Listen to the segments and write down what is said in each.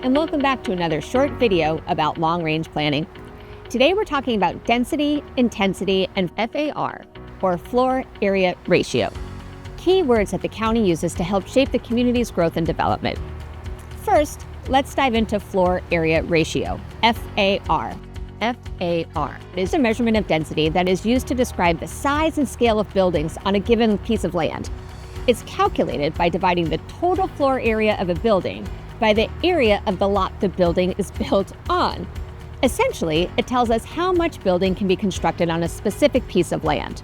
and welcome back to another short video about long-range planning. Today we're talking about density, intensity, and FAR, or floor area ratio, key words that the county uses to help shape the community's growth and development. First, let's dive into floor area ratio, FAR. FAR is a measurement of density that is used to describe the size and scale of buildings on a given piece of land. It's calculated by dividing the total floor area of a building by the area of the lot the building is built on. Essentially, it tells us how much building can be constructed on a specific piece of land.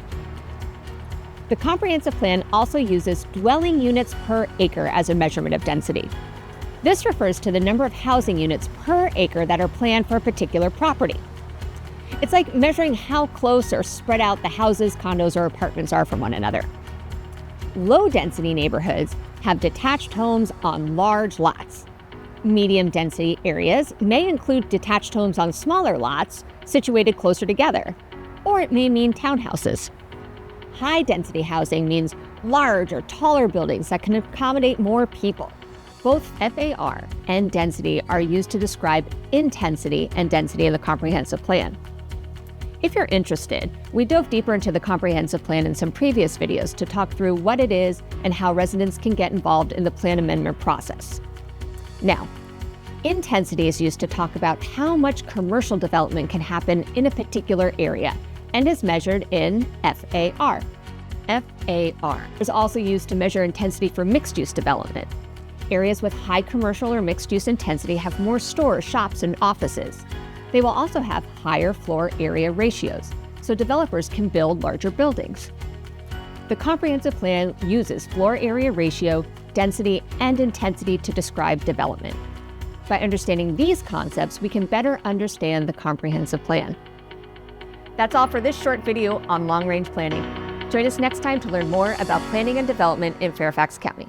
The comprehensive plan also uses dwelling units per acre as a measurement of density. This refers to the number of housing units per acre that are planned for a particular property. It's like measuring how close or spread out the houses, condos, or apartments are from one another. Low-density neighborhoods have detached homes on large lots. Medium-density areas may include detached homes on smaller lots situated closer together, or it may mean townhouses. High-density housing means large or taller buildings that can accommodate more people. Both FAR and density are used to describe intensity and density in the comprehensive plan. If you're interested, we dove deeper into the comprehensive plan in some previous videos to talk through what it is and how residents can get involved in the plan amendment process. Now, intensity is used to talk about how much commercial development can happen in a particular area and is measured in FAR. FAR is also used to measure intensity for mixed-use development. Areas with high commercial or mixed-use intensity have more stores, shops, and offices. They will also have higher floor area ratios, so developers can build larger buildings. The comprehensive plan uses floor area ratio, density, and intensity to describe development. By understanding these concepts, we can better understand the comprehensive plan. That's all for this short video on long-range planning. Join us next time to learn more about planning and development in Fairfax County.